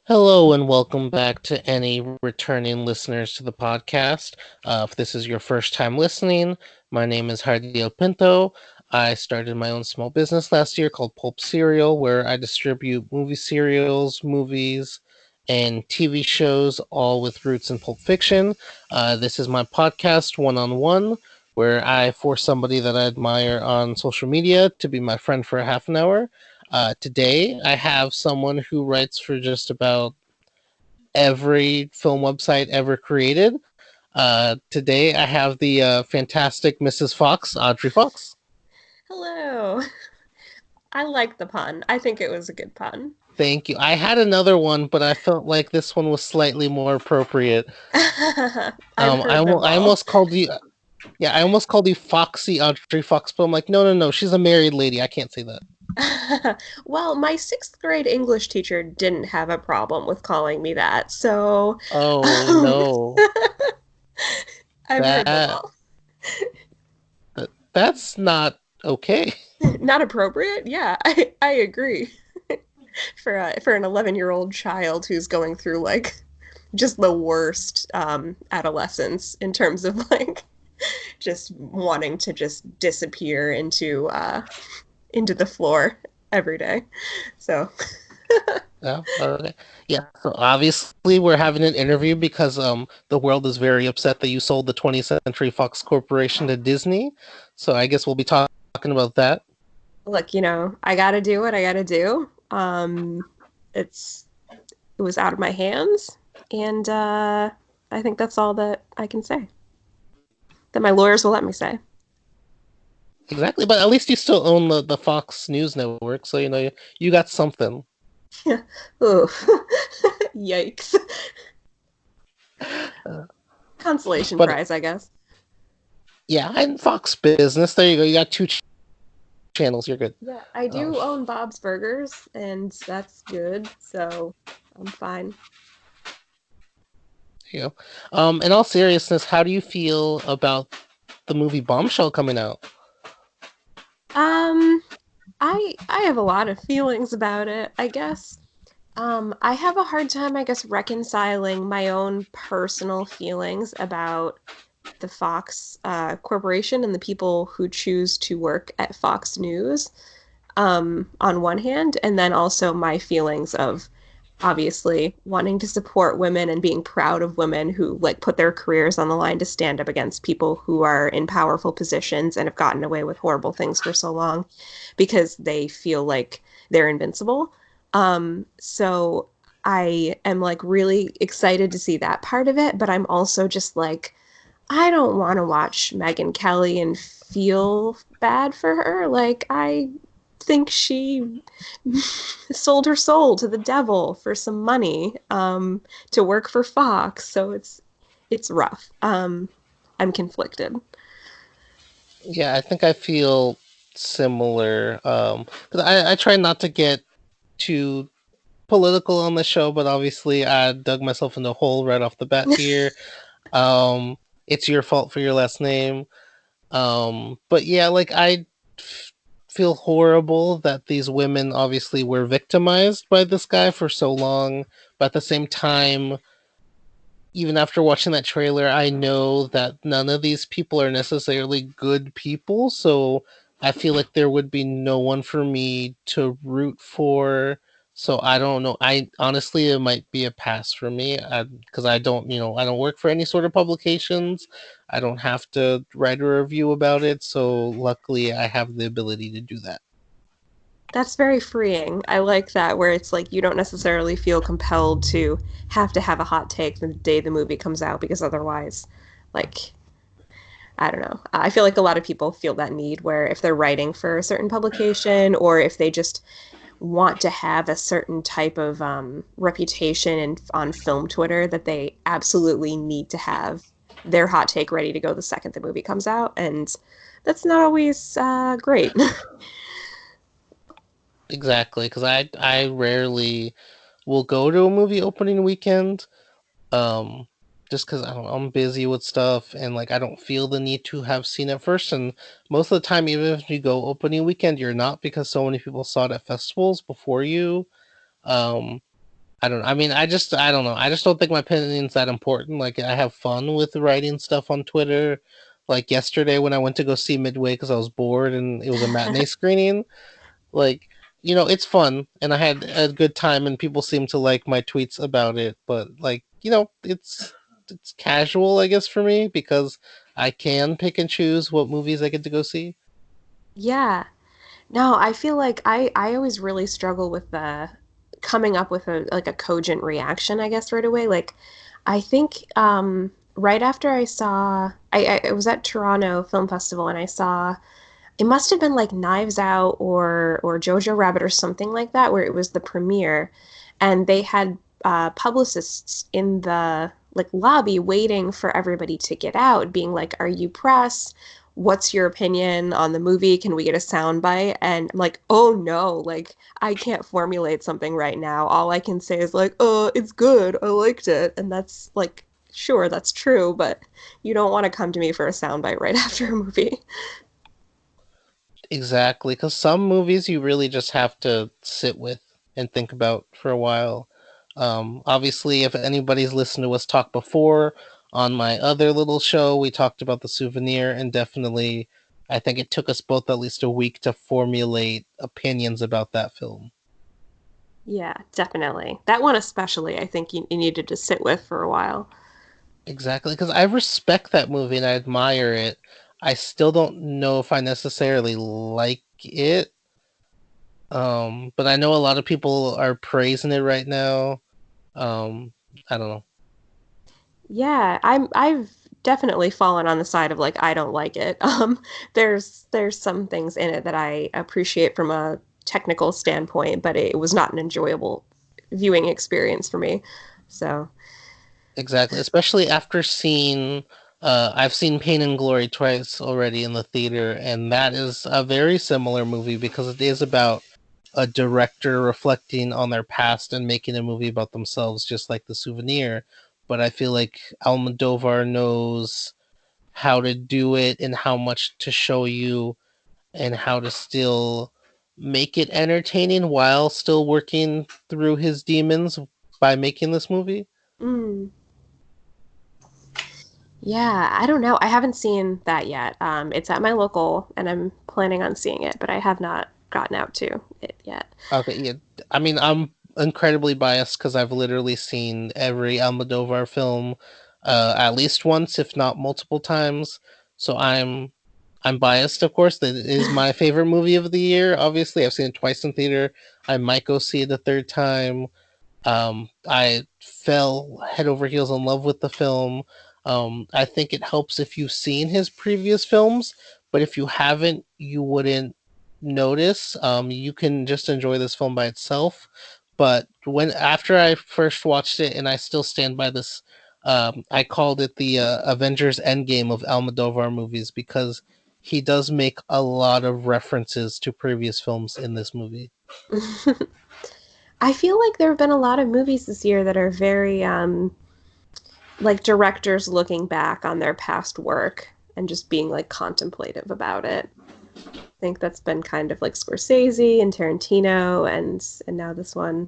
Hello and welcome back to any returning listeners to the podcast. If this is your first time listening, my name is Hardy Pinto. I started my own small business last year called Pulp Cereal, where I distribute movie serials, movies, and TV shows, all with roots in Pulp Fiction. This is my podcast, One on One, where I force somebody that I admire on social media to be my friend for a half an hour. Today, I have someone who writes for just about every film website ever created. Today, I have the fantastic Mrs. Fox, Audrey Fox. Hello. I like the pun. I think it was a good pun. Thank you. I had another one, but I felt like this one was slightly more appropriate. I've I, heard them almost, I all. almost called you, yeah, I almost called you Foxy Audrey Fox, but I'm like, no, no, no, she's a married lady. I can't say that. Well, my sixth grade English teacher didn't have a problem with calling me that, so Oh um, no, I've heard them that, all. that's not okay. Not appropriate? Yeah, I agree. For an 11-year-old child who's going through like just the worst adolescence in terms of like just wanting to just disappear into the floor every day. So, Yeah. Okay. Yeah. So obviously we're having an interview because the world is very upset that you sold the 20th Century Fox Corporation to Disney. So I guess we'll be talking about that. look, I got to do what I got to do. It's it was out of my hands, and I think that's all that I can say. That my lawyers will let me say. Exactly. But at least you still own the Fox News Network, so you got something. Ooh, yikes! Uh, Consolation but prize, I guess. yeah, and Fox Business. There you go. You got two channels. You're good. Yeah, I Um, do own Bob's Burgers, and that's good, so I'm fine. you know. In all seriousness, how do you feel about the movie Bombshell coming out? Um, I have a lot of feelings about it, I guess. I have a hard time, I guess, reconciling my own personal feelings about the Fox Corporation and the people who choose to work at Fox News, on one hand, and then also my feelings of obviously wanting to support women and being proud of women who like put their careers on the line to stand up against people who are in powerful positions and have gotten away with horrible things for so long because they feel like they're invincible. So I am like really excited to see that part of it, but I'm also just like, I don't want to watch Megyn Kelly and feel bad for her. Like, I think she sold her soul to the devil for some money to work for Fox. So it's rough. I'm conflicted. Yeah, I think I feel similar. 'Cause I try not to get too political on the show, but obviously I dug myself in a hole right off the bat here. Um, it's your fault for your last name. But yeah, like feel horrible that these women obviously were victimized by this guy for so long, but at the same time, even after watching that trailer, I know that none of these people are necessarily good people, so I feel like there would be no one for me to root for. So I don't know. I honestly, it might be a pass for me because I don't, I don't work for any sort of publications. I don't have to write a review about it. So luckily, I have the ability to do that. That's very freeing. I like that, where it's like you don't necessarily feel compelled to have a hot take the day the movie comes out because otherwise, like, I don't know. I feel like a lot of people feel that need where if they're writing for a certain publication or if they just want to have a certain type of reputation on film Twitter, that they absolutely need to have their hot take ready to go the second the movie comes out. And that's not always great. Exactly, because I rarely will go to a movie opening weekend. um just because I'm busy with stuff and like I don't feel the need to have seen it first, and most of the time even if you go opening weekend you're not, because so many people saw it at festivals before you. um I don't. I mean, I don't know. I just don't think my opinion's that important. Like, I have fun with writing stuff on Twitter. Like yesterday when I went to go see Midway because I was bored and it was a matinee screening. Like, it's fun and I had a good time and people seem to like my tweets about it. But like, it's casual, I guess, for me because I can pick and choose what movies I get to go see. Yeah. No, I feel like I always really struggle with the coming up with a cogent reaction, I guess, right away. Like I think right after I was at Toronto Film Festival and I saw it must have been like Knives Out or Jojo Rabbit or something like that, where it was the premiere, and they had publicists in the like lobby waiting for everybody to get out, being like, "Are you press? What's your opinion on the movie? Can we get a soundbite?" And I'm like, "Oh no, like I can't formulate something right now. All I can say is like, oh, it's good. I liked it," and that's like. Sure, that's true, but you don't want to come to me for a soundbite right after a movie. Exactly, because some movies you really just have to sit with and think about for a while. Obviously, if anybody's listened to us talk before on my other little show, we talked about The Souvenir, and definitely, I think it took us both at least a week to formulate opinions about that film. Yeah, definitely. That one especially, I think you needed to sit with for a while. Exactly, because I respect that movie and I admire it. I still don't know if I necessarily like it. But I know a lot of people are praising it right now. Um, I don't know. Yeah, I've definitely fallen on the side of like I don't like it. There's some things in it that I appreciate from a technical standpoint, but it was not an enjoyable viewing experience for me. So, Exactly, especially after seeing I've seen Pain and Glory twice already in the theater, and that is a very similar movie because it is about a director reflecting on their past and making a movie about themselves, just like The Souvenir. But I feel like Almodovar knows how to do it and how much to show you and how to still make it entertaining while still working through his demons by making this movie. mm, yeah, I don't know. I haven't seen that yet. It's at my local, and I'm planning on seeing it, but I have not gotten out to it yet. Okay, yeah. I mean, I'm incredibly biased because I've literally seen every Almodovar film at least once, if not multiple times. So I'm biased, of course. That is my favorite movie of the year. Obviously, I've seen it twice in theater. I might go see it a third time. I fell head over heels in love with the film. I think it helps if you've seen his previous films, but if you haven't, you wouldn't notice. You can just enjoy this film by itself. But when after I first watched it, and I still stand by this, I called it the Avengers Endgame of Almodovar movies because he does make a lot of references to previous films in this movie. I feel like there have been a lot of movies this year that are very like directors looking back on their past work and just being like contemplative about it. I think that's been kind of like Scorsese and Tarantino and now this one.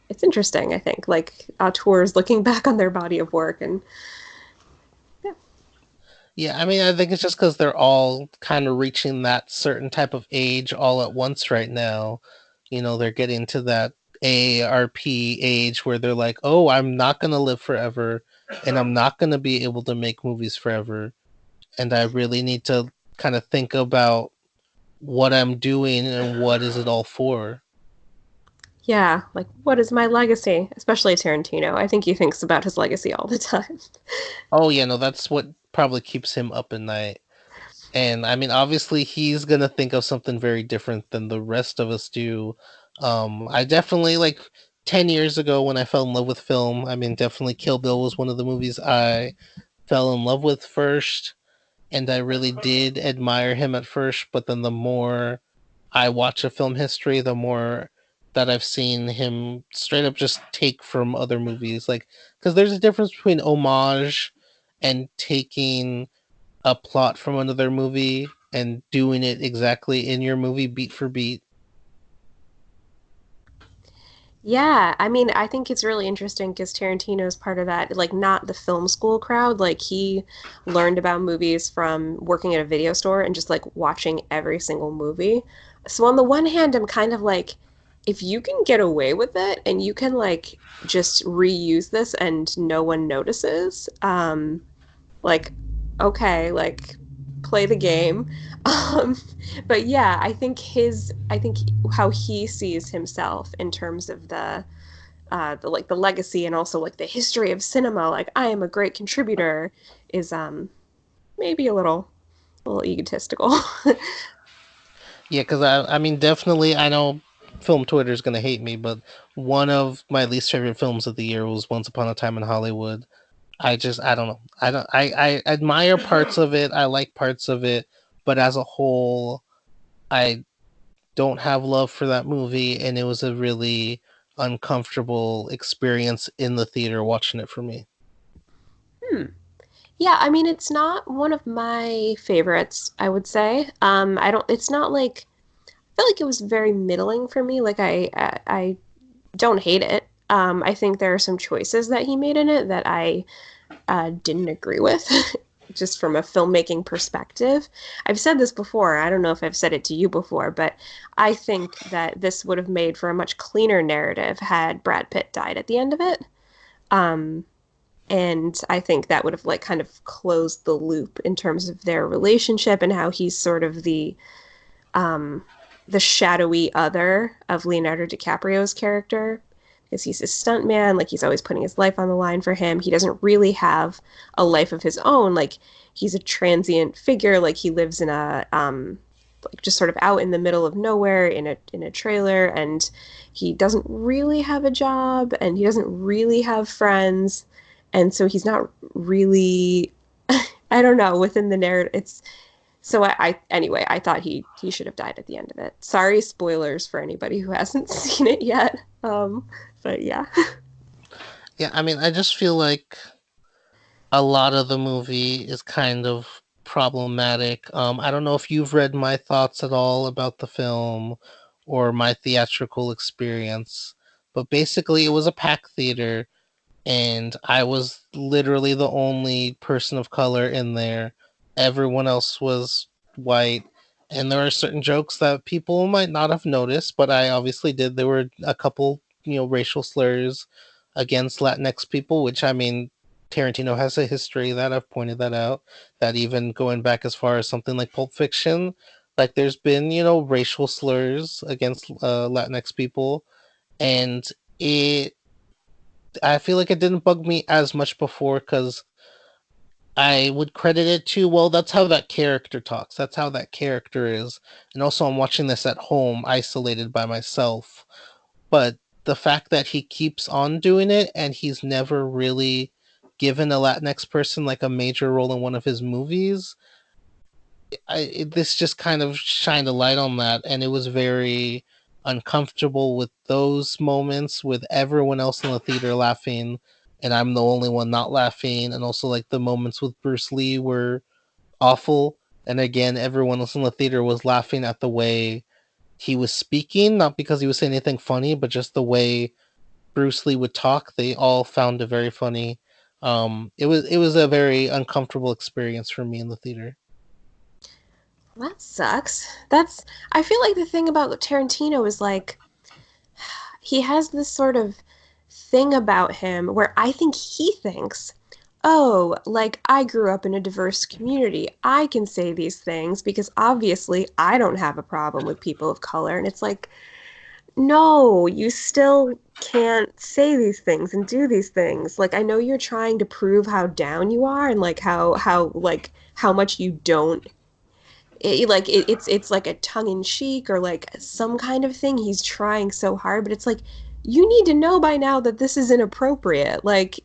It's interesting, I think, like auteurs looking back on their body of work and yeah. Yeah, I mean, I think it's just because they're all kind of reaching that certain type of age all at once right now. They're getting to that AARP age where they're like, oh, I'm not going to live forever and I'm not going to be able to make movies forever. And I really need to kind of think about what I'm doing and what is it all for. Yeah, like what is my legacy? Especially Tarantino. I think he thinks about his legacy all the time. Oh, yeah, no, that's what probably keeps him up at night. And I mean, obviously, he's gonna think of something very different than the rest of us do. I definitely like 10 years ago when I fell in love with film. I mean, definitely Kill Bill was one of the movies I fell in love with first, and I really did admire him at first. But then the more I watch a film history, the more that I've seen him straight up just take from other movies. Like, because there's a difference between homage and taking a plot from another movie and doing it exactly in your movie beat for beat. Yeah, I mean, I think it's really interesting because Tarantino's part of that, like not the film school crowd. Like he learned about movies from working at a video store and just like watching every single movie. So on the one hand, I'm kind of like, if you can get away with it and you can like just reuse this and no one notices, like okay, like play the game. Um, but yeah, I think how he sees himself in terms of the like the legacy and also like the history of cinema, like I am a great contributor, is maybe a little egotistical. Yeah, because I mean, definitely, I know film Twitter is gonna hate me, but one of my least favorite films of the year was Once Upon a Time in Hollywood. I don't know. I admire parts of it. I like parts of it, but as a whole, I don't have love for that movie, and it was a really uncomfortable experience in the theater watching it for me. Hmm. Yeah, I mean it's not one of my favorites, I would say. I don't it's not like I feel like it was very middling for me. Like I don't hate it. I think there are some choices that he made in it that I didn't agree with, just from a filmmaking perspective. I've said this before. I don't know if I've said it to you before, but I think that this would have made for a much cleaner narrative had Brad Pitt died at the end of it. Um, and I think that would have like kind of closed the loop in terms of their relationship and how he's sort of um, the shadowy other of Leonardo DiCaprio's character because he's a stuntman. Like he's always putting his life on the line for him. He doesn't really have a life of his own. Like he's a transient figure. Like he lives in a like just sort of out in the middle of nowhere in a trailer, and he doesn't really have a job, and he doesn't really have friends, and so he's not really. I don't know within the narrative. It's so anyway, I thought he should have died at the end of it. Sorry, spoilers for anybody who hasn't seen it yet. But yeah. Yeah, I mean, I just feel like a lot of the movie is kind of problematic. I don't know if you've read my thoughts at all about the film or my theatrical experience, but basically, it was a packed theater, and I was literally the only person of color in there. Everyone else was white, and there are certain jokes that people might not have noticed, but I obviously did. There were a couple, racial slurs against Latinx people, which I mean, Tarantino has a history that I've pointed that out. That even going back as far as something like Pulp Fiction, like there's been racial slurs against Latinx people, and it I feel like it didn't bug me as much before because I would credit it to, well, that's how that character talks. That's how that character is. And also, I'm watching this at home, isolated by myself. But the fact that he keeps on doing it and he's never really given a Latinx person like a major role in one of his movies, this just kind of shined a light on that, and it was very uncomfortable with those moments with everyone else in the theater laughing, and I'm the only one not laughing. And also, like the moments with Bruce Lee were awful, and again, everyone else in the theater was laughing at the way he was speaking, not because he was saying anything funny, but just the way Bruce Lee would talk. They all found it very funny. It was a very uncomfortable experience for me in the theater. That sucks. That's I feel like the thing about Tarantino is like he has this sort of thing about him where I think he thinks, "Oh, like I grew up in a diverse community. I can say these things because obviously I don't have a problem with people of color." And it's like, no, you still can't say these things and do these things. Like I know you're trying to prove how down you are and like how much you don't it's like a tongue in cheek or like some kind of thing. He's trying so hard, but it's like you need to know by now that this is inappropriate. Like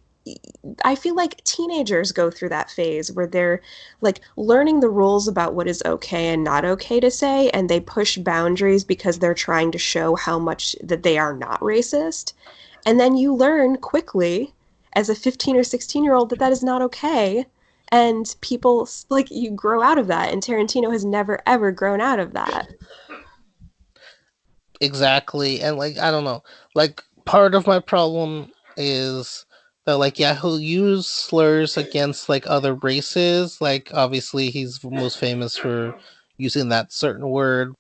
I feel like teenagers go through that phase where they're like learning the rules about what is okay and not okay to say, and they push boundaries because they're trying to show how much that they are not racist. And then you learn quickly as a 15 or 16-year-old that that is not okay. And people like you grow out of that, and Tarantino has never ever grown out of that. Exactly. And like I don't know. Like part of my problem is that, like, yeah, he'll use slurs against like other races. Like, obviously, he's most famous for using that certain word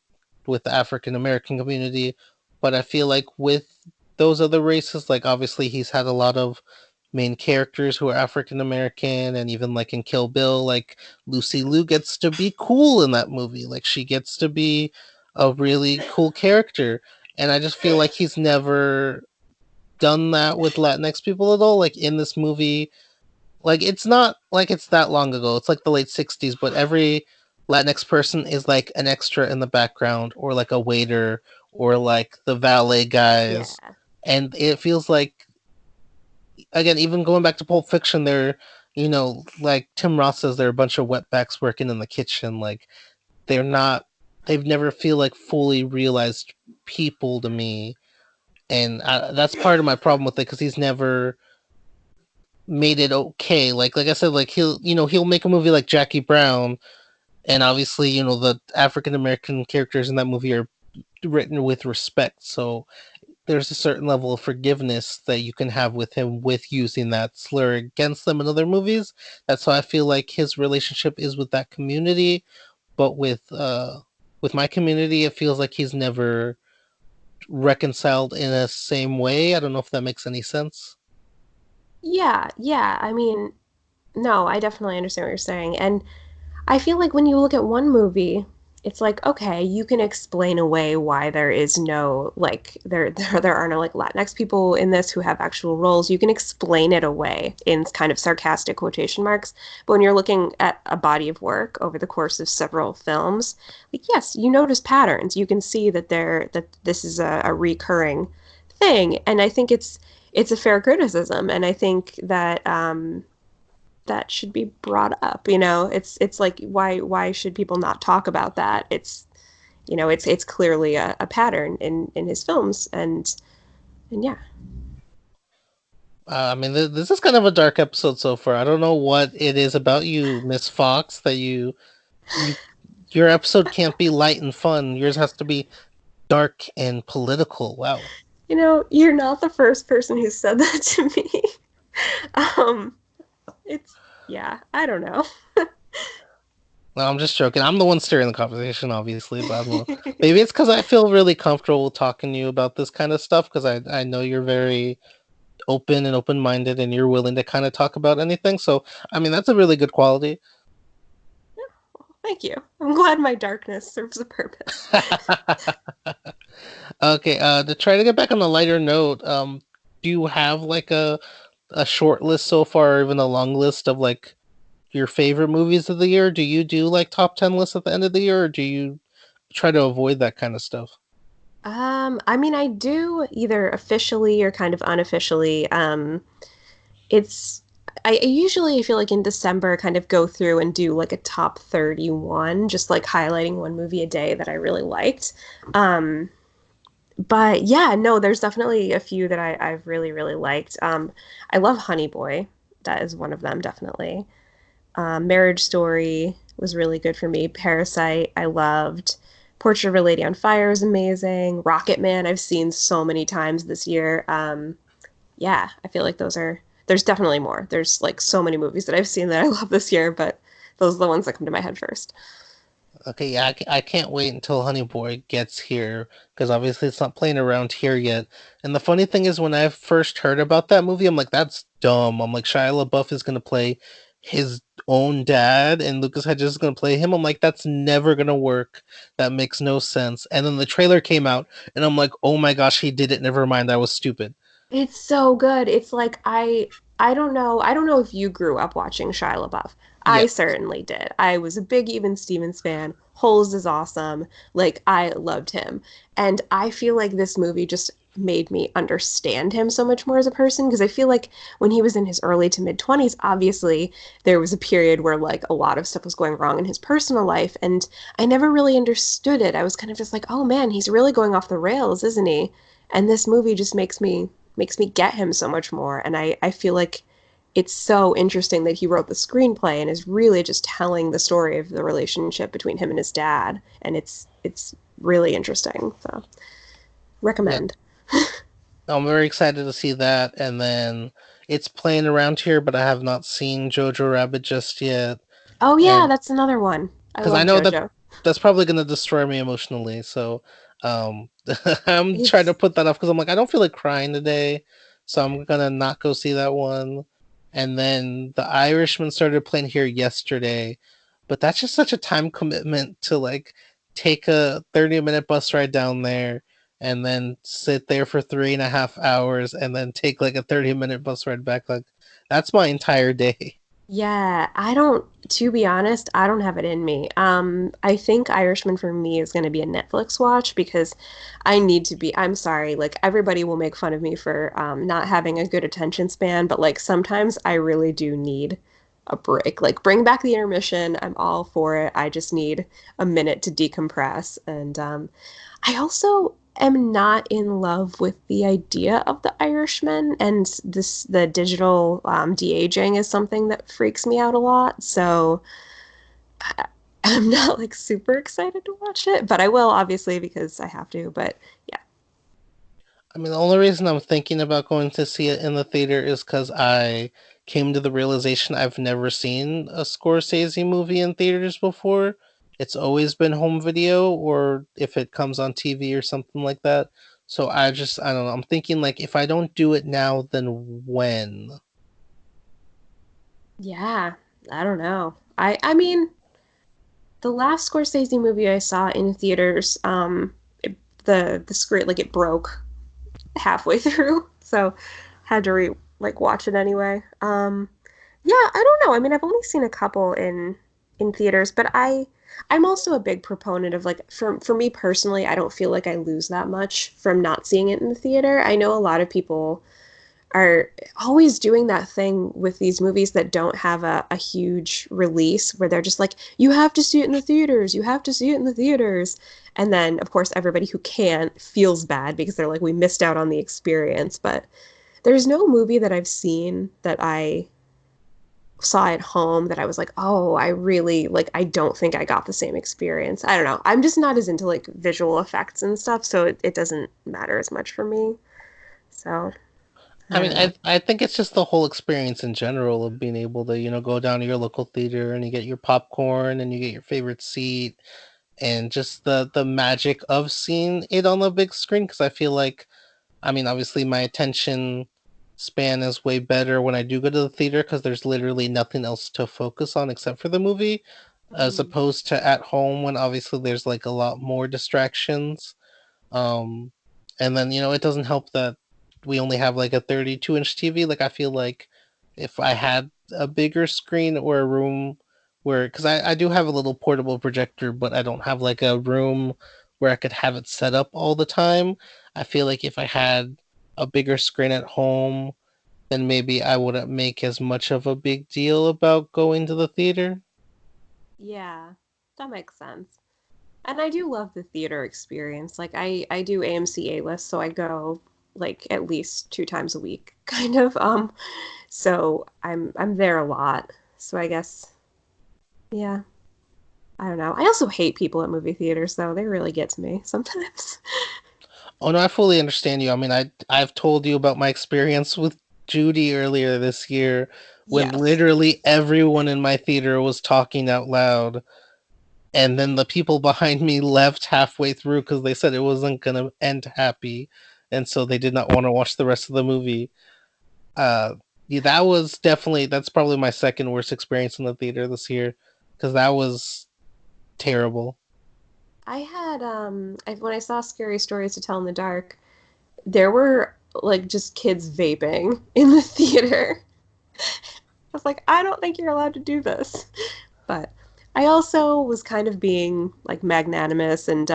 with the African American community. But I feel like with those other races, like, obviously, he's had a lot of main characters who are African American, and even like in Kill Bill, like Lucy Liu gets to be cool in that movie. Like, she gets to be a really cool character. And I just feel like he's never done that with Latinx people at all. Like in this movie, like it's not like it's that long ago. It's like the late '60s, but every Latinx person is like an extra in the background, or like a waiter, or like the valet guys, Yeah. and it feels like, again, even going back to Pulp Fiction, they're, like Tim Roth says, they're a bunch of wetbacks working in the kitchen. Like, they're not. They've never feel like fully realized people to me, and that's part of my problem with it, because he's never made it okay. Like I said, like he'll make a movie like Jackie Brown, and obviously the African American characters in that movie are written with respect. So there's a certain level of forgiveness that you can have with him with using that slur against them in other movies. That's how I feel like his relationship is with that community. But with my community, it feels like he's never reconciled in a same way. I don't know if that makes any sense. Yeah, yeah. I mean, no, I definitely understand what you're saying. And I feel like when you look at one movie, it's like, okay, you can explain away why there is no like there are no like Latinx people in this who have actual roles. You can explain it away in kind of sarcastic quotation marks. But when you're looking at a body of work over the course of several films, like yes, you notice patterns. You can see that this is a recurring thing. And I think it's a fair criticism. And I think that that should be brought up. It's like why should people not talk about that? It's clearly a pattern in his films, and yeah. I mean, this is kind of a dark episode so far. I don't know what it is about you, Miss Fox, that you your episode can't be light and fun. Yours has to be dark and political. Wow. You're not the first person who said that to me. um, it's yeah, I don't know. No, I'm just joking. I'm the one steering the conversation, obviously, but maybe it's because I feel really comfortable talking to you about this kind of stuff, because I know you're very open and open minded, and you're willing to kind of talk about anything. So, I mean, that's a really good quality. Thank you. I'm glad my darkness serves a purpose. Okay, to try to get back on a lighter note, do you have like a short list so far, or even a long list of like your favorite movies of the year? Do you do like top 10 lists at the end of the year, or do you try to avoid that kind of stuff? I mean, I do either officially or kind of unofficially. It's I usually feel like in December kind of go through and do like a top 31, just like highlighting one movie a day that I really liked. Um, but yeah, no, there's definitely a few that I've really, really liked. I love Honey Boy. That is one of them, definitely. Marriage Story was really good for me. Parasite, I loved. Portrait of a Lady on Fire is amazing. Rocket Man, I've seen so many times this year. Yeah, I feel like there's definitely more. There's like so many movies that I've seen that I love this year, but those are the ones that come to my head first. Okay, yeah, I can't wait until Honey Boy gets here, because obviously it's not playing around here yet. And the funny thing is, when I first heard about that movie, I'm like, that's dumb. I'm like, Shia LaBeouf is gonna play his own dad, and Lucas Hedges is gonna play him. I'm like, that's never gonna work. That makes no sense. And then the trailer came out, and I'm like, oh my gosh, he did it. Never mind, I was stupid. It's so good. It's like I don't know. I don't know if you grew up watching Shia LaBeouf. I Yeah, certainly did. I was a big Even Stevens fan. Holes is awesome. Like I loved him. And I feel like this movie just made me understand him so much more as a person because I feel like when he was in his early to mid 20s, obviously there was a period where like a lot of stuff was going wrong in his personal life and I never really understood it. I was kind of just like, "Oh man, he's really going off the rails, isn't he?" And this movie just makes me get him so much more. And I feel like it's so interesting that he wrote the screenplay and is really just telling the story of the relationship between him and his dad. And it's really interesting. So yeah. recommend. I'm very excited to see that. And then it's playing around here, but I have not seen Jojo Rabbit just yet. Oh yeah, And that's another one. I because I love know that JoJo. that's probably going to destroy me emotionally. So um, I'm trying to It's put that off because I'm like, I don't feel like crying today. So I'm going to not go see that one. And then The Irishman started playing here yesterday. But that's just such a time commitment to like take a 30-minute bus ride down there and then sit there for 3.5 hours and then take like a 30-minute bus ride back. Like, that's my entire day. Yeah, I don't, to be honest, I don't have it in me. I think Irishman for me is going to be a Netflix watch because I need to be, I'm sorry, like everybody will make fun of me for not having a good attention span, but like sometimes I really do need a break. Like bring back the intermission. I'm all for it. I just need a minute to decompress. And I also am not in love with the idea of the Irishman, and the digital de-aging is something that freaks me out a lot. So I, I'm not like super excited to watch it, but I will obviously because I have to. But yeah, I mean, the only reason I'm thinking about going to see it in the theater is because I came to the realization I've never seen a Scorsese movie in theaters before. It's always been home video or if it comes on TV or something like that. So I don't know. I'm thinking like if I don't do it now, then when? yeah, I don't know. I mean, the last Scorsese movie I saw in theaters, the script like it broke halfway through, so had to watch it anyway. Yeah, I don't know. I mean, I've only seen a couple in theaters, but I'm also a big proponent of like for me personally, I don't feel like I lose that much from not seeing it in the theater. I know a lot of people are always doing that thing with these movies that don't have a huge release where they're just like, you have to see it in the theaters, you have to see it in the theaters. And then, of course, everybody who can't feels bad because they're like, we missed out on the experience. But there's no movie that I've seen that I saw at home that I was like, oh, I really like, I don't think I got the same experience. I don't know. I'm just not as into like visual effects and stuff, so it doesn't matter as much for me. So I I mean, don't know. I think it's just the whole experience in general of being able to, go down to your local theater and you get your popcorn and you get your favorite seat and just the magic of seeing it on the big screen because I feel like I mean obviously my attention span is way better when I do go to the theater because there's literally nothing else to focus on except for the movie as Mm. opposed to at home when obviously there's like a lot more distractions. um, and then it doesn't help that we only have like a 32-inch TV. Like I feel like if I had a bigger screen or a room where, because I do have a little portable projector, but I don't have like a room where I could have it set up all the time. I feel like if I had a bigger screen at home, then maybe I wouldn't make as much of a big deal about going to the theater. Yeah, that makes sense. And I do love the theater experience. Like I do AMC A-list, so I go like at least 2 times a week, kind of. So I'm there a lot. So I guess yeah, I don't know. I also hate people at movie theaters though. They really get to me sometimes. Oh no, I fully understand you. I mean, I've told you about my experience with Judy earlier this year when Yes. literally everyone in my theater was talking out loud and then the people behind me left halfway through cuz they said it wasn't going to end happy and so they did not want to watch the rest of the movie. Uh yeah, that's probably my second worst experience in the theater this year cuz that was terrible. I had when I saw Scary Stories to Tell in the Dark, there were like just kids vaping in the theater. I was like, I don't think you're allowed to do this. But I also was kind of being like magnanimous and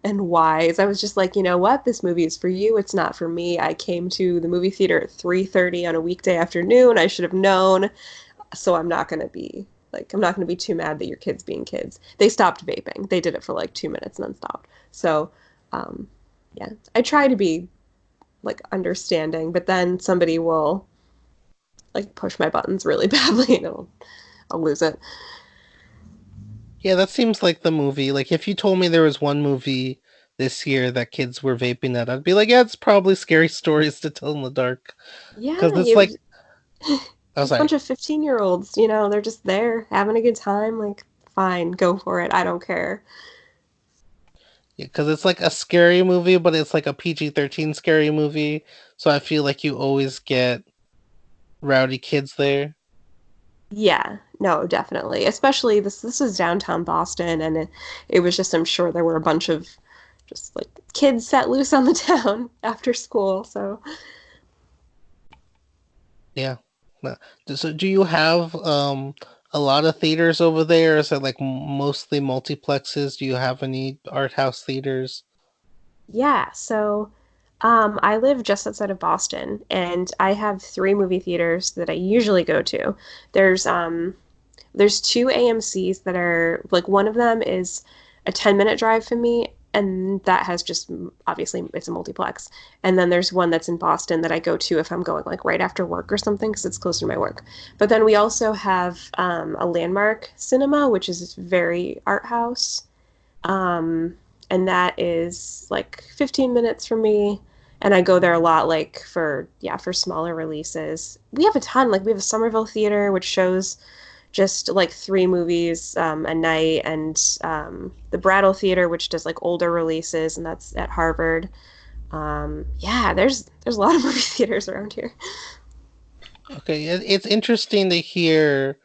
wise. I was just like, you know what? This movie is for you. It's not for me. I came to the movie theater at 3:30 on a weekday afternoon. I should have known. So I'm not going to be too mad that your kids being kids. They stopped vaping. They did it for like 2 minutes and then stopped. So, um yeah, I try to be like understanding, but then somebody will like push my buttons really badly and I'll lose it. Yeah, that seems like the movie. Like if you told me there was one movie this year that kids were vaping at, I'd be like, yeah, it's probably scary stories to tell in the dark. Because Yeah, it's you like, oh, just a sorry. bunch of 15-year-olds, they're just there having a good time. Like, fine, go for it. I don't care. Because it's like a scary movie, but it's like a PG-13 scary movie. So I feel like you always get rowdy kids there. Yeah, no, definitely. Especially this is downtown Boston, and it was just, I'm sure there were a bunch of just like kids set loose on the town after school. So Yeah. No. So do you have a lot of theaters over there? Is it like mostly multiplexes? Do you have any art house theaters? yeah, so I live just outside of Boston, and I have three movie theaters that I usually go to. There's um There's two AMC's that are like, one of them is a 10-minute drive from me, and that has just, obviously it's a multiplex. And then there's one that's in Boston that I go to if I'm going like right after work or something because it's closer to my work. But then we also have a Landmark Cinema, which is very art house. Um, and that is like 15 minutes from me. And I go there a lot, like for, yeah, for smaller releases. We have a ton. Like, we have a Somerville Theater, which shows just like three movies a night, and the Brattle Theater, which does like older releases, and that's at Harvard. Yeah, there's a lot of movie theaters around here. Okay, it's interesting to hear,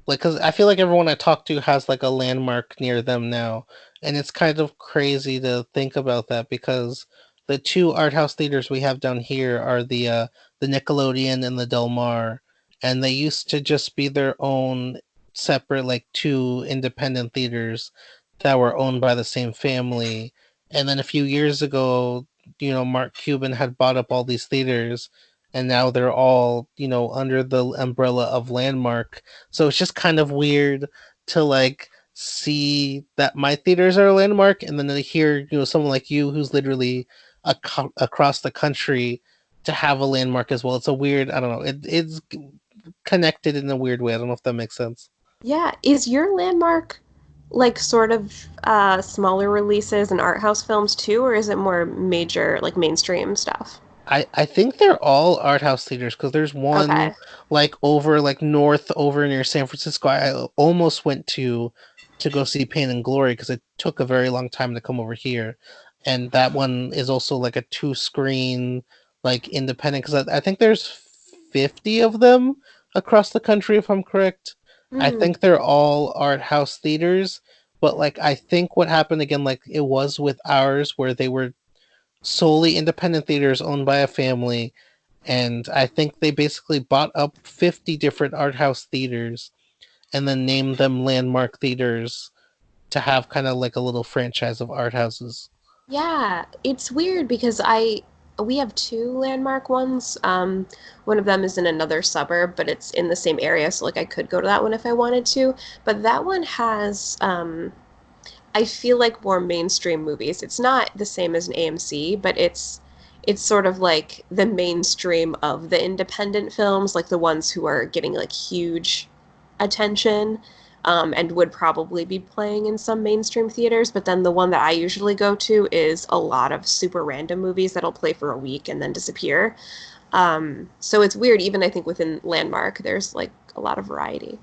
like, because I feel like everyone I talk to has like a landmark near them now, and it's kind of crazy to think about that because the two art house theaters we have down here are the Nickelodeon and the Del Mar, and they used to just be their own separate, like, two independent theaters that were owned by the same family. And then a few years ago, Mark Cuban had bought up all these theaters, and now they're all, under the umbrella of Landmark. So it's just kind of weird to like see that my theaters are a landmark, and then to hear, someone like you who's literally across the country to have a landmark as well. It's a weird, I don't know, it's connected in a weird way. I don't know if that makes sense. Yeah, is your Landmark like sort of smaller releases and art house films too, or is it more major, like mainstream stuff? I think they're all art house theaters because there's one Okay. like over like north over near San Francisco. I almost went to go see Pain and Glory because it took a very long time to come over here, and that one is also like a two screen like independent because I think there's 50 of them across the country if I'm correct. I Hmm. think they're all art house theaters, but like I think what happened again, like it was with ours where they were solely independent theaters owned by a family, and I think they basically bought up 50 different art house theaters and then named them landmark theaters to have kind of like a little franchise of art houses. Yeah, it's weird because I we have two landmark ones. One of them is in another suburb, but it's in the same area, so like I could go to that one if I wanted to. But that one has I feel like more mainstream movies. It's not the same as an AMC, but it's sort of like the mainstream of the independent films, like the ones who are getting like huge attention, and would probably be playing in some mainstream theaters. But then the one that I usually go to is a lot of super random movies that'll play for a week and then disappear. So it's weird, even I think within Landmark, there's like a lot of variety.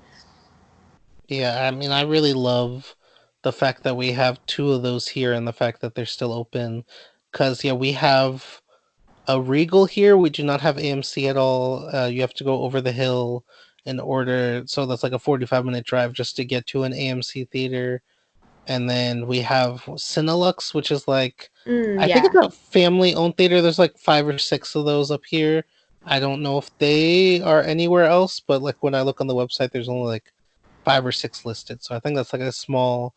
Yeah, I mean, I really love the fact that we have two of those here and the fact that they're still open. Because, yeah, we have a Regal here. We do not have AMC at all. You have to go over the hill in order. So that's like a 45-minute drive just to get to an AMC theater. And then we have Cinelux, which is like, Mm, I think yeah. it's a family owned theater. There's like five or six of those up here. I don't know if they are anywhere else, but like when I look on the website, there's only like five or six listed. So I think that's like a small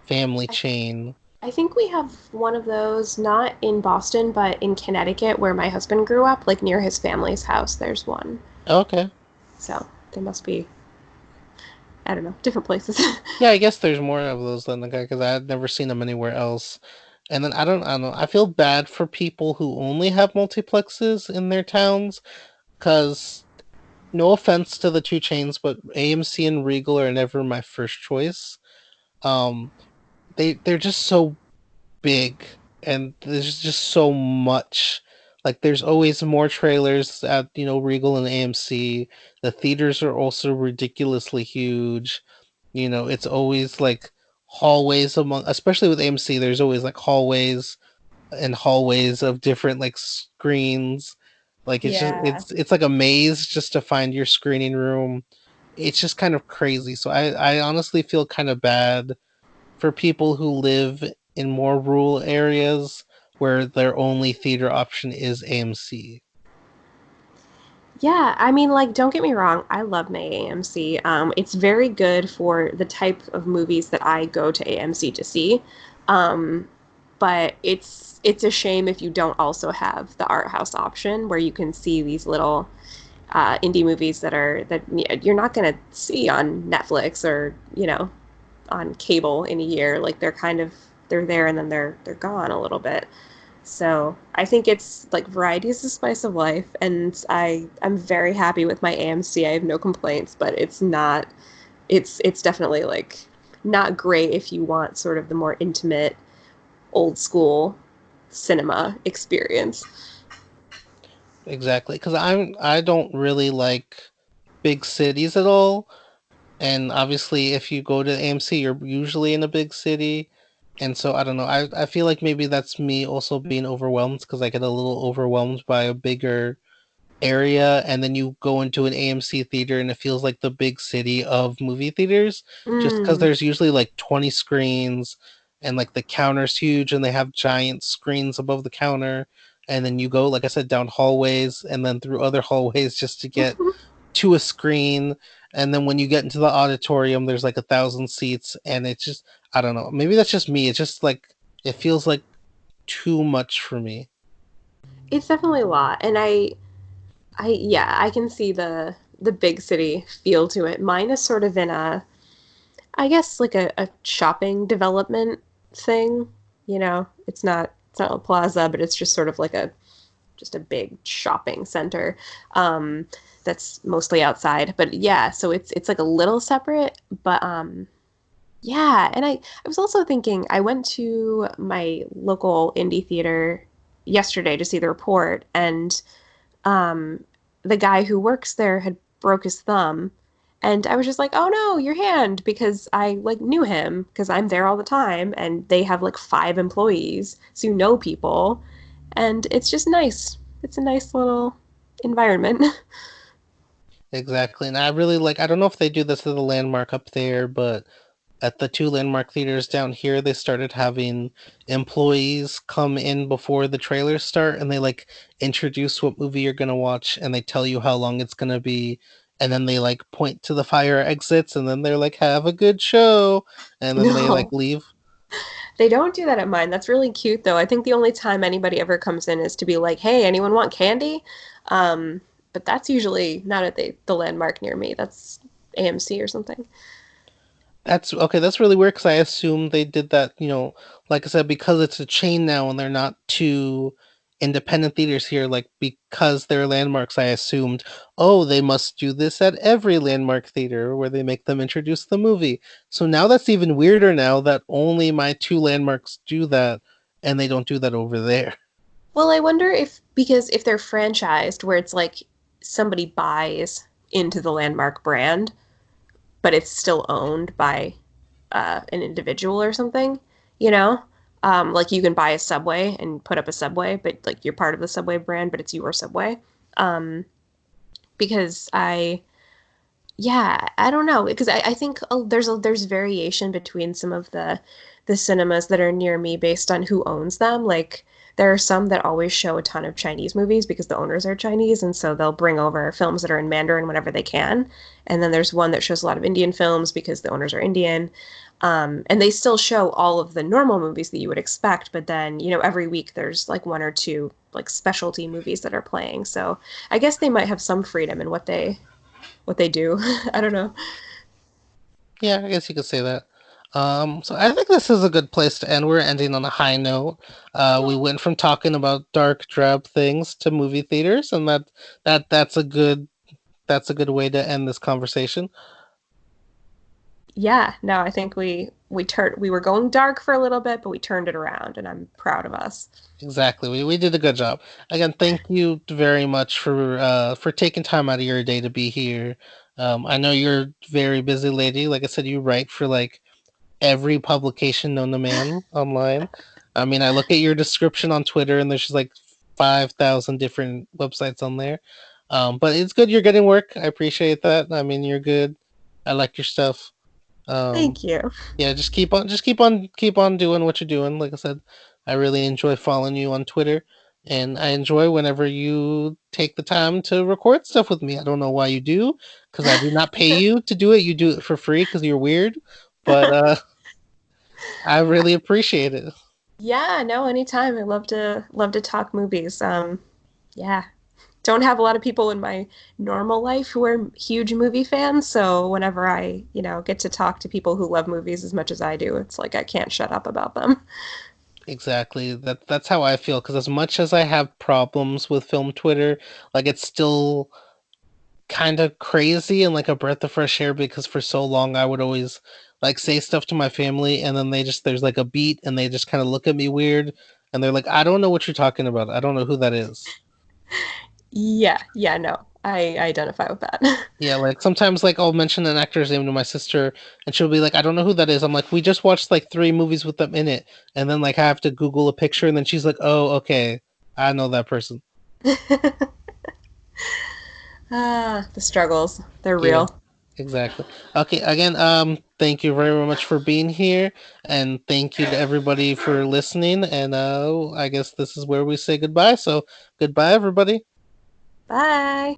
family I chain. I think we have one of those, not in Boston, but in Connecticut, where my husband grew up, like near his family's house. There's one. Okay. So they must be, I don't know, different places. Yeah, I guess there's more of those than the guy because I had never seen them anywhere else. And then I don't know. I feel bad for people who only have multiplexes in their towns because no offense to the two chains, but AMC and Regal are never my first choice. Um, they're just so big. and there's just so much. Like there's always more trailers at Regal and AMC. The theaters are also ridiculously huge. It's always like hallways among, especially with AMC. There's always like hallways and hallways of different like screens. Like it's just Yeah. it's like a maze just to find your screening room. It's just kind of crazy. So I honestly feel kind of bad for people who live in more rural areas where their only theater option is AMC. Yeah, I mean, like, don't get me wrong, I love my AMC. It's very good for the type of movies that I go to AMC to see. Um, but it's a shame if you don't also have the art house option where you can see these little indie movies that you're not gonna see on Netflix or on cable in a year. Like they're there and then they're gone a little bit. So I think it's like variety is the spice of life, and I'm very happy with my AMC. I have no complaints, but it's not. It's definitely like not great if you want sort of the more intimate, old school cinema experience. Exactly, because I don't really like big cities at all. And obviously, if you go to AMC, you're usually in a big city. And so I don't know. I feel like maybe that's me also being overwhelmed because I get a little overwhelmed by a bigger area, and then you go into an AMC theater and it feels like the big city of movie theaters just because Mm. there's usually like 20 screens, and like the counter's huge and they have giant screens above the counter, and then you go, like I said, down hallways and then through other hallways just to get to a screen, and then when you get into the auditorium there's like 1,000 seats, and it's just, I don't know, maybe that's just me, it's just like it feels like too much for me. It's definitely a lot, and yeah, I can see the big city feel to it. Mine is sort of in a I guess like a shopping development thing. It's not a plaza, but it's just sort of like a big shopping center that's mostly outside. But yeah, so it's like a little separate, but yeah. And I was also thinking I went to my local indie theater yesterday to see the report, and um, the guy who works there had broke his thumb. And I was just like, oh no, your hand, because I like knew him because I'm there all the time and they have like 5 employees. So you know people. And it's just nice. It's a nice little environment. Exactly. And I really like, I don't know if they do this at the Landmark up there, but at the two Landmark theaters down here, they started having employees come in before the trailers start, and they like introduce what movie you're going to watch, and they tell you how long it's going to be. And then they like point to the fire exits, and then they're like, have a good show. And then they like No, leave. they don't do that at mine. That's really cute though. I think the only time anybody ever comes in is to be like, hey, anyone want candy? Um, but that's usually not at the landmark near me. That's AMC or something. That's okay. That's really weird because I assumed they did that. Like I said, because it's a chain now and they're not two independent theaters here. Like because they're landmarks, I assumed, oh, they must do this at every landmark theater where they make them introduce the movie. So now that's even weirder. Now that only my two landmarks do that, and they don't do that over there. Well, I wonder if because if they're franchised, where it's like somebody buys into the Landmark brand, but it's still owned by an individual or something, you know? Like you can buy a Subway and put up a Subway, but like you're part of the Subway brand, but it's your Subway. Um, because yeah, I don't know because I think there's variation between some of the cinemas that are near me based on who owns them. Like there are some that always show a ton of Chinese movies because the owners are Chinese, and so they'll bring over films that are in Mandarin whenever they can. And then there's one that shows a lot of Indian films because the owners are Indian. And they still show all of the normal movies that you would expect, but then, every week there's like one or two like specialty movies that are playing. So I guess they might have some freedom in what they do. I don't know. Yeah, I guess you could say that. So I think this is a good place to end. We're ending on a high note. We went from talking about dark, drab things to movie theaters, and that's a good way to end this conversation. Yeah, no, I think we were going dark for a little bit, but we turned it around, and I'm proud of us. Exactly. We did a good job. Again, thank you very much for taking time out of your day to be here. I know you're a very busy lady. Like I said, you write for like every publication known to man online. I mean, I look at your description on Twitter, and there's just like 5,000 different websites on there. But it's good you're getting work. I appreciate that. I mean, you're good. I like your stuff. Um, Thank you. yeah, keep on doing what you're doing. Like I said, I really enjoy following you on Twitter, and I enjoy whenever you take the time to record stuff with me. I don't know why you do, because I do not pay you to do it. You do it for free because you're weird, but I really appreciate it. Yeah, no, anytime. I love to talk movies. Yeah. Don't have a lot of people in my normal life who are huge movie fans, so whenever I, get to talk to people who love movies as much as I do, it's like I can't shut up about them. Exactly. That's how I feel. Because as much as I have problems with film Twitter, like it's still kind of crazy and like a breath of fresh air because for so long I would always like say stuff to my family and then there's like a beat and they just kind of look at me weird and they're like, I don't know what you're talking about. I don't know who that is. Yeah, yeah, no. I identify with that. Yeah, like sometimes like I'll mention an actor's name to my sister and she'll be like, I don't know who that is. I'm like, we just watched like three movies with them in it. And then like I have to Google a picture and then she's like, oh, okay. I know that person. The struggles, they're Yeah. real. Exactly. Okay, again, thank you very much for being here, and thank you to everybody for listening. And I guess this is where we say goodbye. So, goodbye, everybody. Bye.